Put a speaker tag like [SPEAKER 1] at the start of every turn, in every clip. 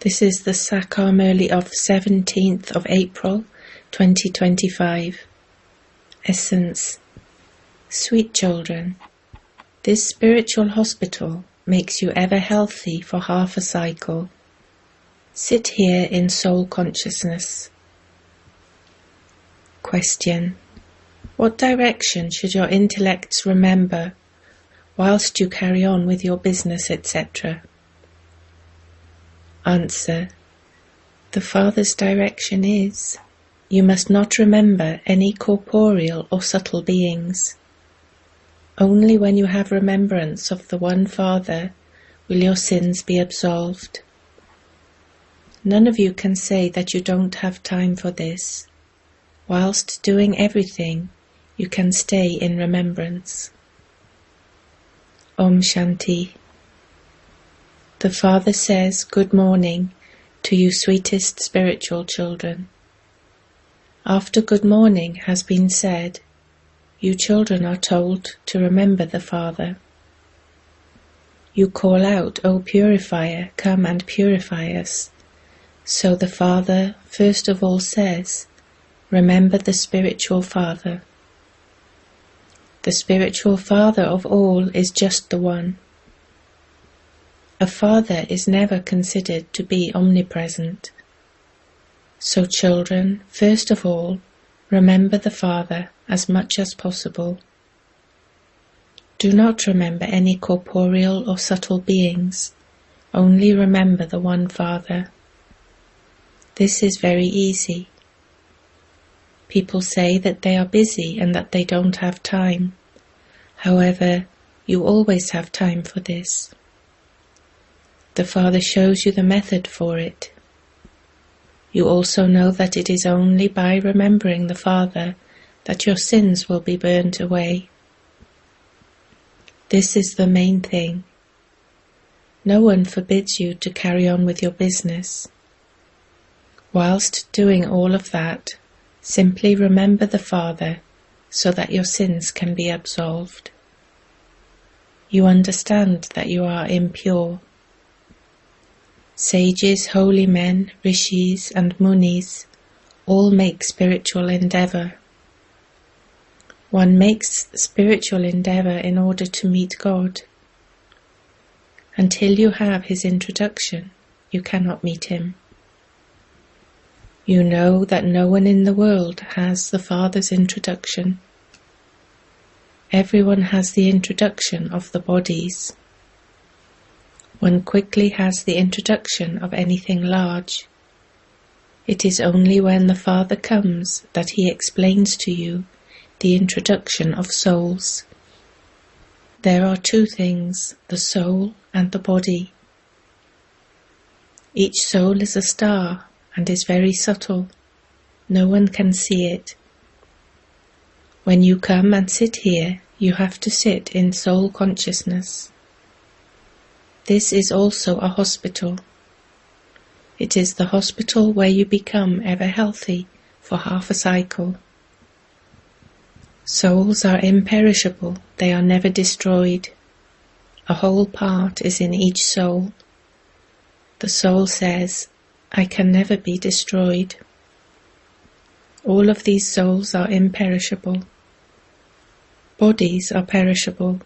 [SPEAKER 1] This is the Murli of 17th of April 2025. Essence. Sweet children, this spiritual hospital makes you ever healthy for half a cycle. Sit here in soul consciousness. Question. What direction should your intellects remember whilst you carry on with your business, etc.? Answer. The Father's direction is, you must not remember any corporeal or subtle beings. Only when you have remembrance of the one Father will your sins be absolved. None of you can say that you don't have time for this. Whilst doing everything, you can stay in remembrance. Om Shanti. The Father says, good morning to you sweetest spiritual children. After good morning has been said, you children are told to remember the Father. You call out, O Purifier, come and purify us. So the Father first of all says, remember the spiritual Father. The spiritual Father of all is just the one. A father is never considered to be omnipresent. So children, first of all, remember the Father as much as possible. Do not remember any corporeal or subtle beings, only remember the one Father. This is very easy. People say that they are busy and that they don't have time. However, you always have time for this. The Father shows you the method for it. You also know that it is only by remembering the Father that your sins will be burnt away. This is the main thing. No one forbids you to carry on with your business. Whilst doing all of that, simply remember the Father so that your sins can be absolved. You understand that you are impure. Sages, holy men, rishis and munis all make spiritual endeavour. One makes spiritual endeavour in order to meet God. Until you have his introduction, you cannot meet him. You know that no one in the world has the Father's introduction. Everyone has the introduction of the bodies. One quickly has the introduction of anything large. It is only when the Father comes that he explains to you the introduction of souls. There are two things, the soul and the body. Each soul is a star and is very subtle. No one can see it. When you come and sit here, you have to sit in soul consciousness. This is also a hospital. It is the hospital where you become ever healthy for half a cycle. Souls are imperishable, they are never destroyed. A whole part is in each soul. The soul says, I can never be destroyed. All of these souls are imperishable. Bodies are perishable.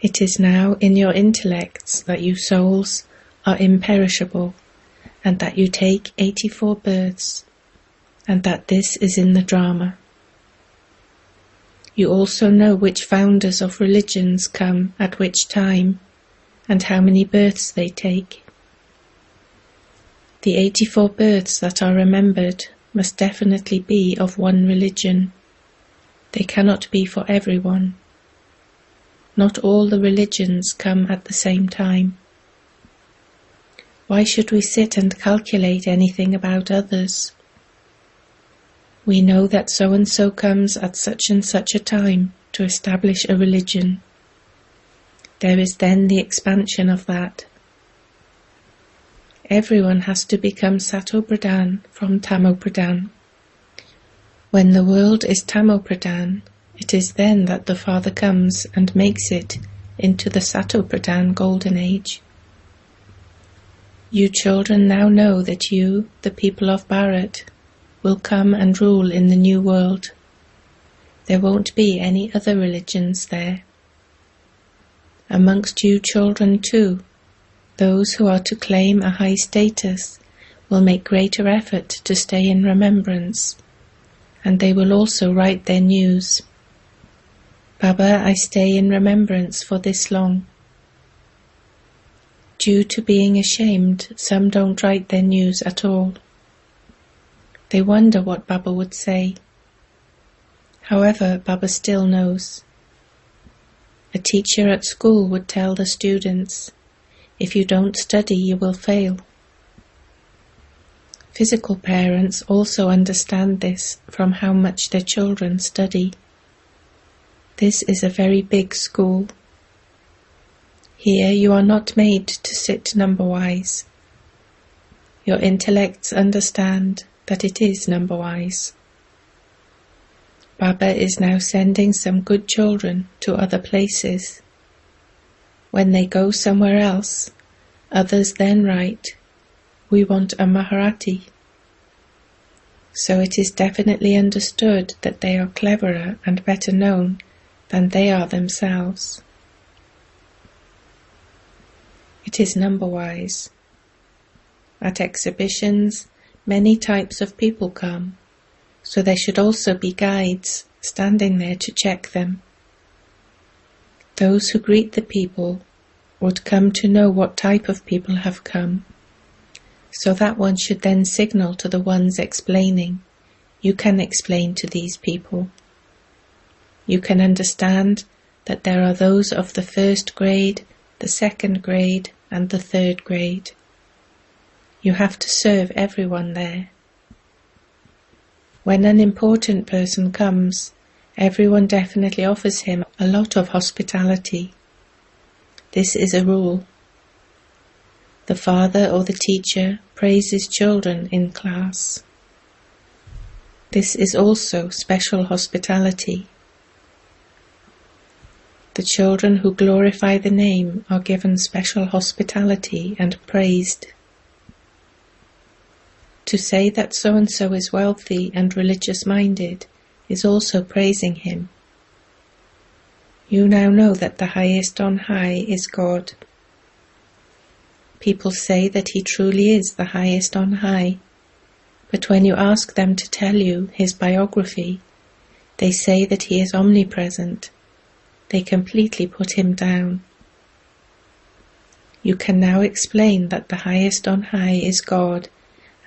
[SPEAKER 1] It is now in your intellects that you souls are imperishable, and that you take 84 births, and that this is in the drama. You also know which founders of religions come at which time, and how many births they take. The 84 births that are remembered must definitely be of one religion. They cannot be for everyone. Not all the religions come at the same time. Why should we sit and calculate anything about others? We know that so-and-so comes at such and such a time to establish a religion. There is then the expansion of that. Everyone has to become Sato Pradhan from Tamo Pradhan. When the world is Tamo Pradhan, it is then that the Father comes and makes it into the Sato Pradhan Golden Age. You children now know that you, the people of Bharat, will come and rule in the new world. There won't be any other religions there. Amongst you children too, those who are to claim a high status will make greater effort to stay in remembrance, and they will also write their news. Baba, I stay in remembrance for this long. Due to being ashamed, some don't write their news at all. They wonder what Baba would say. However, Baba still knows. A teacher at school would tell the students, if you don't study, you will fail. Physical parents also understand this from how much their children study. This is a very big school. Here you are not made to sit number-wise. Your intellects understand that it is number-wise. Baba is now sending some good children to other places. When they go somewhere else, others then write, we want a Maharati. So it is definitely understood that they are cleverer and better known than they are themselves. It is number-wise. At exhibitions, many types of people come, so there should also be guides standing there to check them. Those who greet the people would come to know what type of people have come, so that one should then signal to the ones explaining, you can explain to these people. You can understand that there are those of the first grade, the second grade, and the third grade. You have to serve everyone there. When an important person comes, everyone definitely offers him a lot of hospitality. This is a rule. The father or the teacher praises children in class. This is also special hospitality. The children who glorify the name are given special hospitality and praised. To say that so-and-so is wealthy and religious-minded is also praising him. You now know that the highest on high is God. People say that he truly is the highest on high, but when you ask them to tell you his biography, they say that he is omnipresent. They completely put him down. You can now explain that the highest on high is God,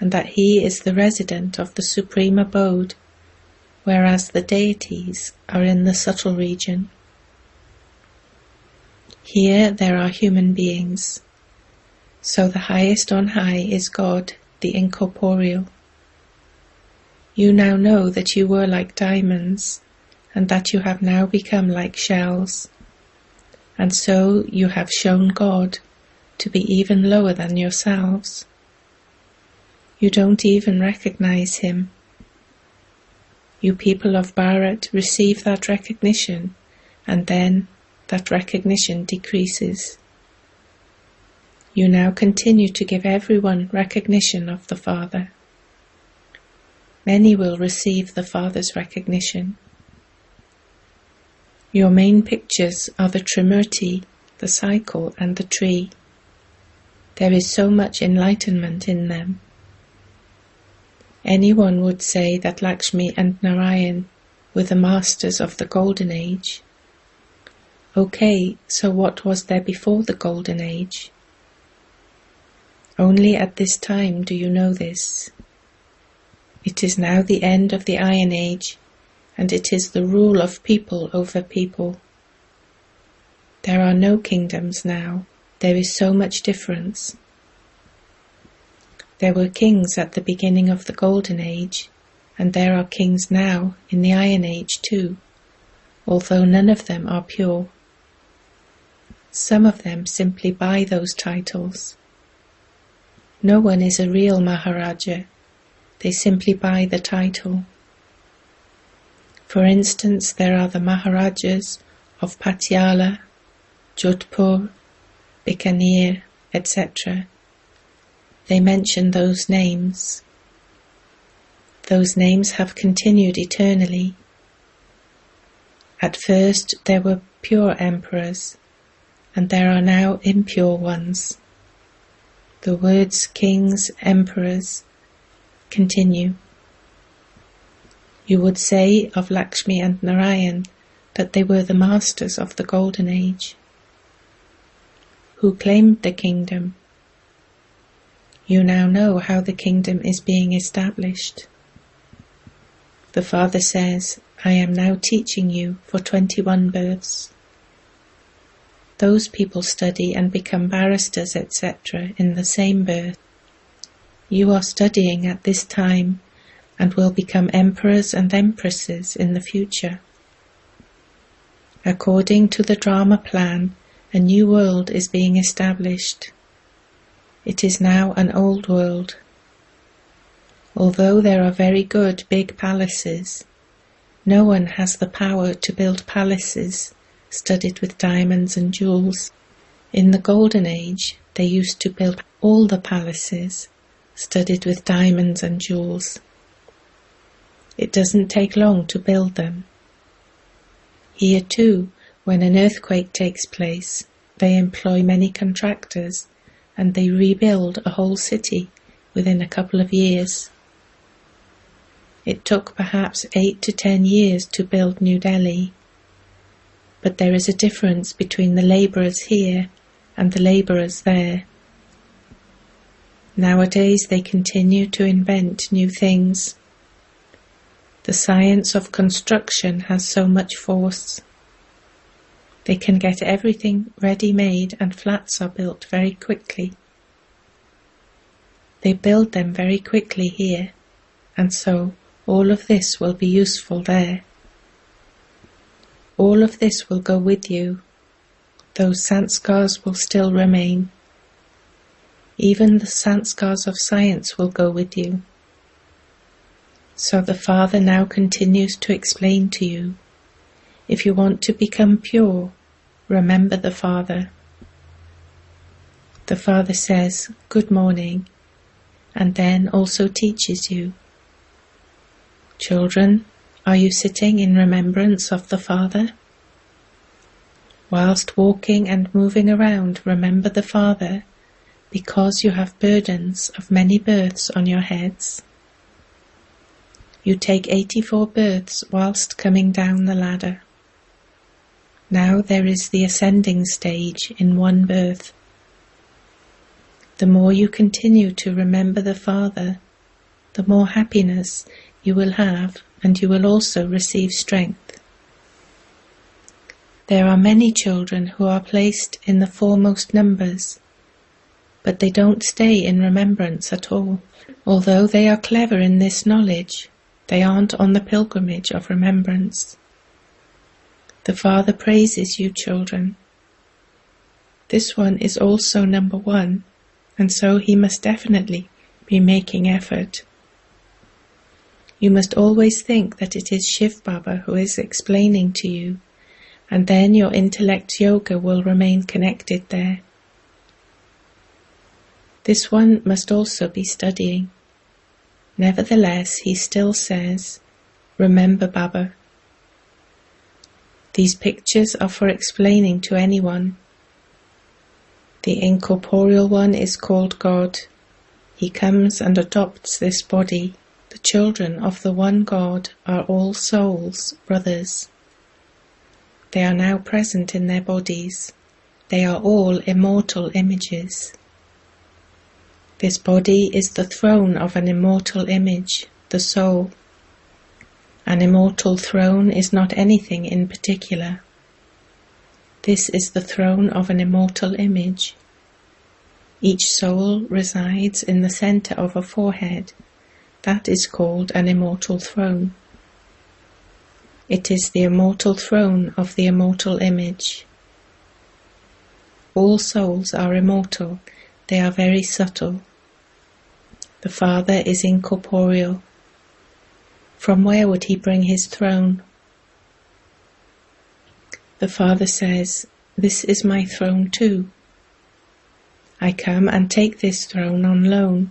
[SPEAKER 1] and that he is the resident of the supreme abode, whereas the deities are in the subtle region. Here there are human beings. So the highest on high is God, the incorporeal. You now know that you were like diamonds, and that you have now become like shells, and so you have shown God to be even lower than yourselves. You don't even recognize him. You people of Bharat receive that recognition, and then that recognition decreases. You now continue to give everyone recognition of the Father. Many will receive the Father's recognition. Your main pictures are the Trimurti, the cycle, and the tree. There is so much enlightenment in them. Anyone would say that Lakshmi and Narayan were the masters of the Golden Age. Okay, so what was there before the Golden Age? Only at this time do you know this. It is now the end of the Iron Age, and it is the rule of people over people. There are no kingdoms now. There is so much difference. There were kings at the beginning of the Golden Age, and there are kings now in the Iron Age too, although none of them are pure. Some of them simply buy those titles. No one is a real Maharaja. They simply buy the title. For instance, there are the Maharajas of Patiala, Jodhpur, Bikaner, etc. they mention those names. Those names have continued eternally. At first there were pure emperors, and there are now impure ones. The words kings, emperors continue. You would say of Lakshmi and Narayan that they were the masters of the Golden Age. Who claimed the kingdom? You now know how the kingdom is being established. The Father says, I am now teaching you for 21 births. Those people study and become barristers, etc. in the same birth. You are studying at this time and will become emperors and empresses in the future. According to the drama plan, a new world is being established. It is now an old world. Although there are very good big palaces, no one has the power to build palaces studded with diamonds and jewels. In the Golden Age, they used to build all the palaces studded with diamonds and jewels. It doesn't take long to build them. Here too, when an earthquake takes place, they employ many contractors and they rebuild a whole city within a couple of years. It took perhaps 8 to 10 years to build New Delhi, but there is a difference between the labourers here and the labourers there. Nowadays they continue to invent new things. The science of construction has so much force. They can get everything ready-made and flats are built very quickly. They build them very quickly here, and so all of this will be useful there. All of this will go with you. Those sanskars will still remain. Even the sanskars of science will go with you. So the Father now continues to explain to you, if you want to become pure, remember the Father. The Father says, good morning, and then also teaches you. Children, are you sitting in remembrance of the Father? Whilst walking and moving around, remember the Father, because you have burdens of many births on your heads. You take 84 births whilst coming down the ladder. Now there is the ascending stage in one birth. The more you continue to remember the Father, the more happiness you will have, and you will also receive strength. There are many children who are placed in the foremost numbers, but they don't stay in remembrance at all. Although they are clever in this knowledge, they aren't on the pilgrimage of remembrance. The Father praises you, children. This one is also number 1, and so he must definitely be making effort. You must always think that it is Shiv Baba who is explaining to you, and then your intellect yoga will remain connected there. This one must also be studying. Nevertheless, he still says, remember Baba. These pictures are for explaining to anyone. The incorporeal one is called God. He comes and adopts this body. The children of the one God are all souls, brothers. They are now present in their bodies. They are all immortal images. This body is the throne of an immortal image, the soul. An immortal throne is not anything in particular. This is the throne of an immortal image. Each soul resides in the center of a forehead. That is called an immortal throne. It is the immortal throne of the immortal image. All souls are immortal. They are very subtle. The Father is incorporeal. From where would he bring his throne? The Father says, this is my throne too. I come and take this throne on loan.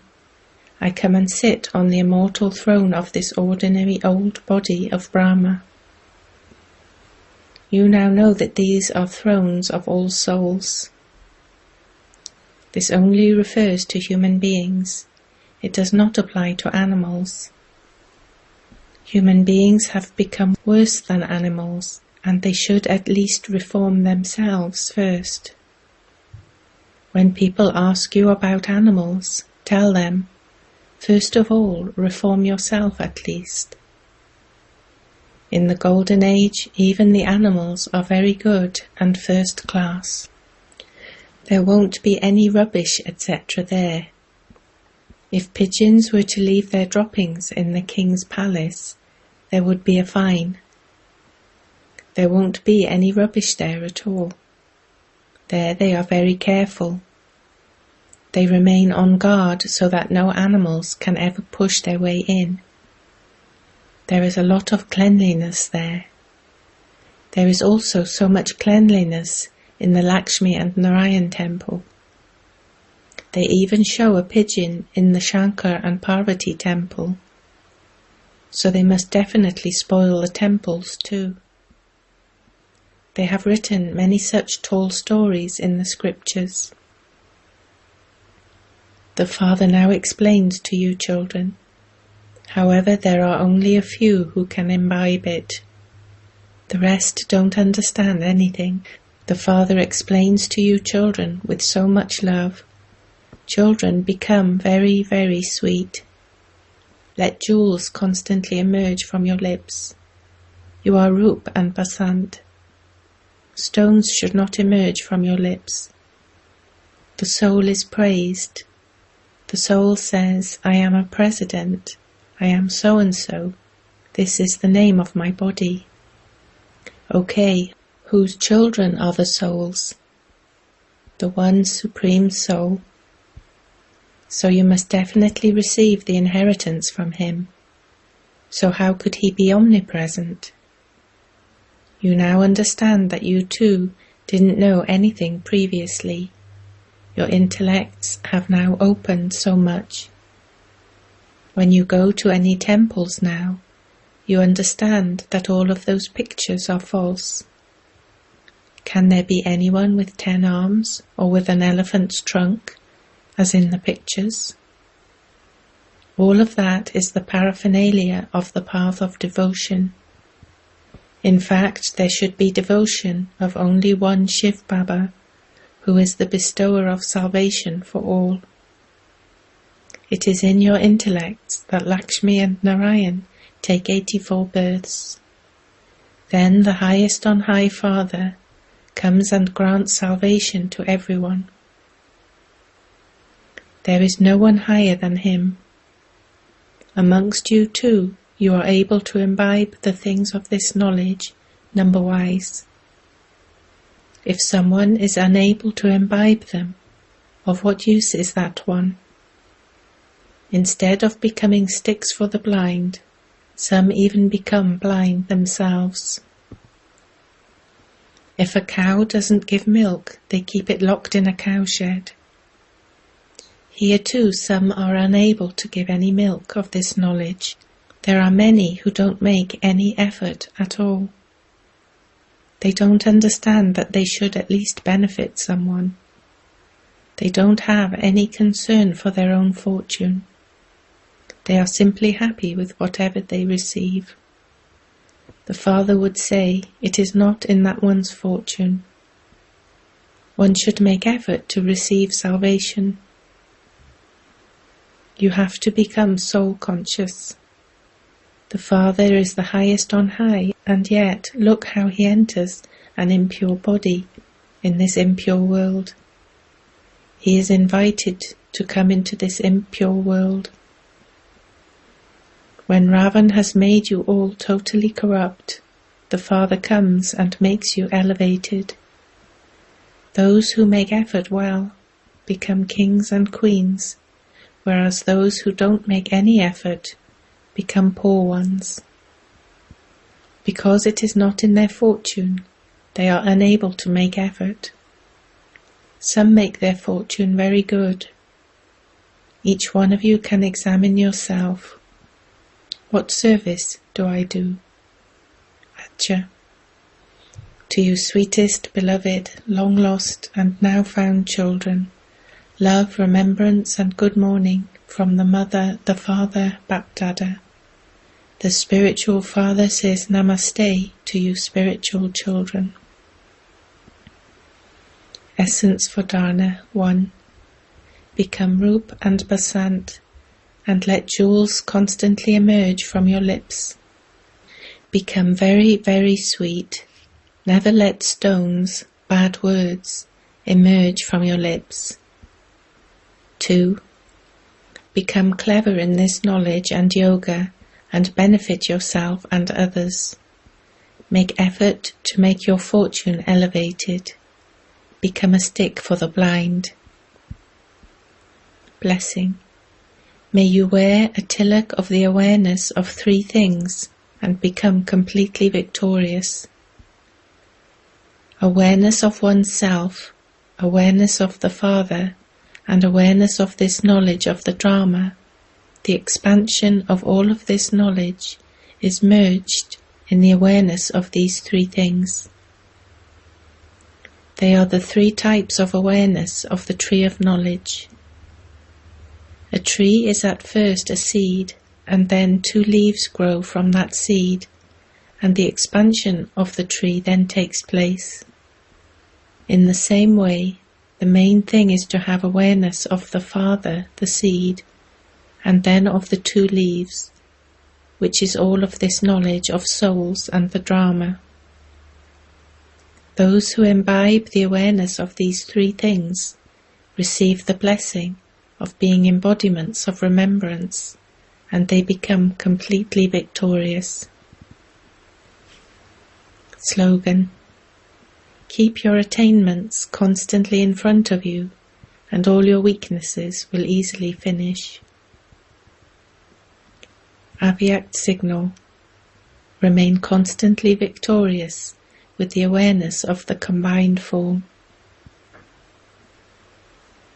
[SPEAKER 1] I come and sit on the immortal throne of this ordinary old body of Brahma. You now know that these are thrones of all souls. This only refers to human beings. It does not apply to animals. Human beings have become worse than animals, and they should at least reform themselves first. When people ask you about animals, tell them, first of all, reform yourself at least. In the Golden Age, even the animals are very good and first class. There won't be any rubbish, etc. there. If pigeons were to leave their droppings in the king's palace, there would be a fine. There won't be any rubbish there at all. There they are very careful. They remain on guard so that no animals can ever push their way in. There is a lot of cleanliness there. There is also so much cleanliness in the Lakshmi and Narayan temple. They even show a pigeon in the Shankar and Parvati temple. So they must definitely spoil the temples too. They have written many such tall stories in the scriptures. The Father now explains to you, children. However, there are only a few who can imbibe it. The rest don't understand anything. The Father explains to you, children, with so much love. Children, become very, very sweet. Let jewels constantly emerge from your lips. You are Rup and Basant. Stones should not emerge from your lips. The soul is praised. The soul says, I am a president. I am so-and-so. This is the name of my body. Okay, whose children are the souls? The one supreme soul. So you must definitely receive the inheritance from him. So how could he be omnipresent? You now understand that you too didn't know anything previously. Your intellects have now opened so much. When you go to any temples now, you understand that all of those pictures are false. Can there be anyone with 10 arms or with an elephant's trunk, as in the pictures? All of that is the paraphernalia of the path of devotion. In fact, there should be devotion of only one Shiv Baba, who is the bestower of salvation for all. It is in your intellects that Lakshmi and Narayan take 84 births. Then the highest on high Father comes and grants salvation to everyone. There is no one higher than him. Amongst you too, you are able to imbibe the things of this knowledge, number-wise. If someone is unable to imbibe them, of what use is that one? Instead of becoming sticks for the blind, some even become blind themselves. If a cow doesn't give milk, they keep it locked in a cowshed. Here too some are unable to give any milk of this knowledge. There are many who don't make any effort at all. They don't understand that they should at least benefit someone. They don't have any concern for their own fortune. They are simply happy with whatever they receive. The Father would say, it is not in that one's fortune. One should make effort to receive salvation. You have to become soul-conscious. The Father is the highest on high, and yet look how he enters an impure body in this impure world. He is invited to come into this impure world. When Ravan has made you all totally corrupt, the Father comes and makes you elevated. Those who make effort well become kings and queens, whereas those who don't make any effort become poor ones. Because it is not in their fortune, they are unable to make effort. Some make their fortune very good. Each one of you can examine yourself. What service do I do? Acha. To you sweetest, beloved, long lost and now found children, love, remembrance and good morning from the Mother, the Father, Bapdada. The spiritual Father says Namaste to you spiritual children. Essence for Dharna 1. Become Rup and Basant, and let jewels constantly emerge from your lips. Become very, very sweet. Never let stones, bad words, emerge from your lips. 2. Become clever in this knowledge and yoga, and benefit yourself and others. Make effort to make your fortune elevated. Become a stick for the blind. Blessing. May you wear a tilak of the awareness of 3 things and become completely victorious. Awareness of oneself, awareness of the Father, and awareness of this knowledge of the drama. The expansion of all of this knowledge is merged in the awareness of these 3 things. They are the 3 types of awareness of the tree of knowledge. A tree is at first a seed, and then 2 leaves grow from that seed, and the expansion of the tree then takes place. In the same way, the main thing is to have awareness of the Father, the seed, and then of the 2 leaves, which is all of this knowledge of souls and the drama. Those who imbibe the awareness of these 3 things receive the blessing of being embodiments of remembrance, and they become completely victorious. Slogan. Keep your attainments constantly in front of you, and all your weaknesses will easily finish. Avyak signal. Remain constantly victorious with the awareness of the combined form.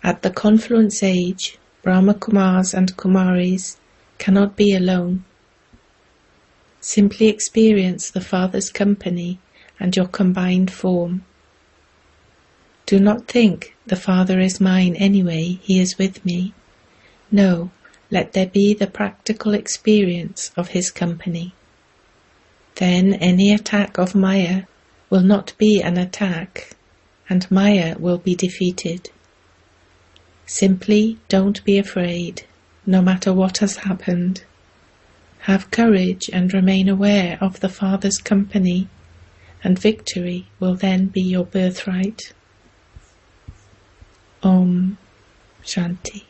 [SPEAKER 1] At the confluence age, brahmakumaris and kumaris cannot be alone. Simply experience the Father's company and your combined form. Do not think the Father is mine anyway, he is with me. No, let there be the practical experience of his company. Then any attack of Maya will not be an attack, and Maya will be defeated. Simply don't be afraid, no matter what has happened. Have courage and remain aware of the Father's company, and victory will then be your birthright. Om Shanti.